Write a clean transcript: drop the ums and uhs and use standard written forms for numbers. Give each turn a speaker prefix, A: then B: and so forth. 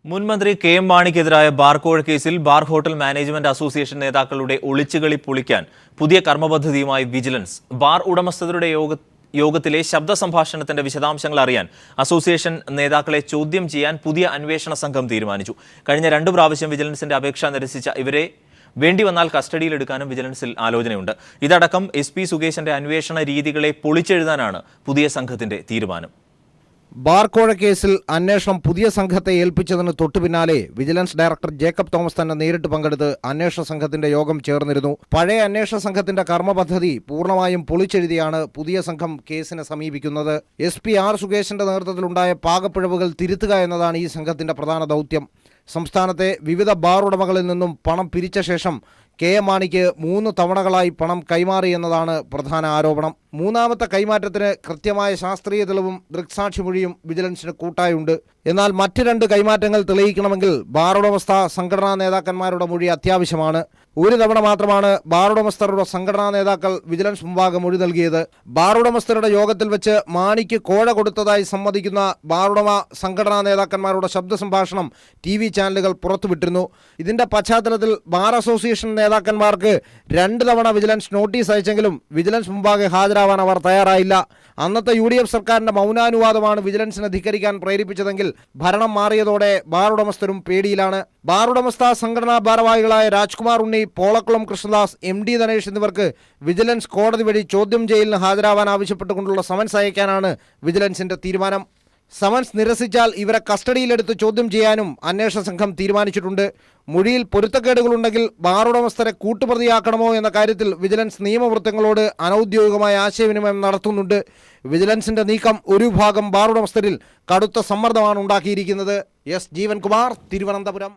A: മുൻമന്ത്രി K M മാണിക്കെതിരായ ബാർകോഴ കേസിൽ bar hotel management association നേതാക്കളുടെ ഒളിച്ചുകളി പൊളിക്കാൻ പുതിയ കർമ്മപദ്ധതിയുമായി വിജിലൻസ്. ബാർ ഉടമസ്ഥരുടെ യോഗത്തിലെ ശബ്ദ സംഭാഷണത്തിന്റെ വിശദാംശങ്ങൾ അറിയാൻ അസോസിയേഷൻ നേതാക്കളെ ചോദ്യം ചെയ്യാൻ പുതിയ അന്വേഷണ സംഘം തീരുമാനിച്ചു. കഴിഞ്ഞ 2 പ്രാവശ്യം വിജിലൻസിന്റെ അപേക്ഷ നിരസിച്ച ഇവരെ വേണ്ടിവന്നാൽ കസ്റ്റഡിയിലെടുക്കാനും വിജിലൻസിൽ ആലോചനയുണ്ട്. ഇതടക്കം SP സുകേശന്റെ അന്വേഷണ രീതികളെ പൊളിച്ചെഴുതാനാണ് പുതിയ സംഘത്തിന്റെ തീരുമാനം.
B: ബാർകോഴ കേസിൽ അന്വേഷണം പുതിയ സംഘത്തെ ഏൽപ്പിച്ചതിന് തൊട്ടുപിന്നാലെ വിജിലൻസ് ഡയറക്ടർ ജേക്കബ് തോമസ് തന്നെ നേരിട്ട് പങ്കെടുത്ത് അന്വേഷണ സംഘത്തിന്റെ യോഗം ചേർന്നിരുന്നു. പഴയ അന്വേഷണ സംഘത്തിന്റെ കർമ്മപദ്ധതി പൂർണ്ണമായും പൊളിച്ചെഴുതിയാണ് പുതിയ സംഘം കേസിനെ സമീപിക്കുന്നത്. SP R സുകേശന്റെ നേതൃത്വത്തിലുണ്ടായ പാകപ്പിഴവുകൾ തിരുത്തുക എന്നതാണ് ഈ സംഘത്തിന്റെ പ്രധാന ദൗത്യം. സംസ്ഥാനത്തെ വിവിധ ബാർ ഉടമകളിൽ നിന്നും പണം പിരിച്ച ശേഷം കെ എം മാണിക്ക് 3 തവണകളായി പണം കൈമാറി എന്നതാണ് പ്രധാന ആരോപണം. മൂന്നാമത്തെ കൈമാറ്റത്തിന് കൃത്യമായ ശാസ്ത്രീയ തെളിവും ദൃക്സാക്ഷിമൊഴിയും വിജിലൻസിന് കൂട്ടായുണ്ട്. എന്നാൽ മറ്റ് 2 കൈമാറ്റങ്ങൾ തെളിയിക്കണമെങ്കിൽ ബാർ ഉടമസ്ഥ സംഘടനാ നേതാക്കന്മാരുടെ മൊഴി അത്യാവശ്യമാണ്. ഒരു തവണ മാത്രമാണ് ബാർ ഉടമസ്ഥരുടെ സംഘടനാ നേതാക്കൾ വിജിലൻസ് മുമ്പാകെ മൊഴി നൽകിയത്. ബാർ ഉടമസ്ഥരുടെ യോഗത്തിൽ വെച്ച് മാണിക്ക് കോഴ കൊടുത്തതായി സമ്മതിക്കുന്ന ബാർ ഉടമ സംഘടനാ നേതാക്കന്മാരുടെ ശബ്ദ സംഭാഷണം TV ചാനലുകൾ പുറത്തുവിട്ടിരുന്നു. ഇതിന്റെ പശ്ചാത്തലത്തിൽ ബാർ അസോസിയേഷൻ നേതാക്കന്മാർക്ക് 2 തവണ വിജിലൻസ് നോട്ടീസ് അയച്ചെങ്കിലും വിജിലൻസ് മുമ്പാകെ ഹാജരാവാൻ അവർ തയ്യാറായില്ല. അന്നത്തെ UDF സർക്കാരിന്റെ മൗനാനുവാദമാണ് വിജിലൻസിനെ ധിക്കരിക്കാൻ പ്രേരിപ്പിച്ചതെങ്കിൽ ഭരണം മാറിയതോടെ ബാർ ഉടമസ്ഥരും പേടിയിലാണ്. ബാർ ഉടമസ്ഥ സംഘടനാ ഭാരവാഹികളായ രാജ്കുമാർ ഉണ്ണി, പോളക്കുളം കൃഷ്ണദാസ്, MD ധനേഷ് എന്നിവർക്ക് വിജിലൻസ് കോടതി വഴി ചോദ്യം ചെയ്യലിന് ഹാജരാവാൻ ആവശ്യപ്പെട്ടുകൊണ്ടുള്ള സമൻസ് അയക്കാനാണ് വിജിലൻസിന്റെ തീരുമാനം. സമൻസ് നിരസിച്ചാൽ ഇവരെ കസ്റ്റഡിയിലെടുത്ത് ചോദ്യം ചെയ്യാനും അന്വേഷണ സംഘം തീരുമാനിച്ചിട്ടുണ്ട്. മൊഴിയിൽ പൊരുത്തക്കേടുകളുണ്ടെങ്കിൽ ബാർ ഉടമസ്ഥരെ കൂട്ടുപ്രതിയാക്കണമോ എന്ന കാര്യത്തിൽ വിജിലൻസ് നിയമവൃത്തങ്ങളോട് അനൌദ്യോഗികമായ ആശയവിനിമയം നടത്തുന്നുണ്ട്. വിജിലൻസിന്റെ നീക്കം ഒരു വിഭാഗം ബാർ ഉടമസ്ഥരിൽ കടുത്ത സമ്മർദ്ദമാണ് ഉണ്ടാക്കിയിരിക്കുന്നത്. S ജീവൻകുമാർ, തിരുവനന്തപുരം.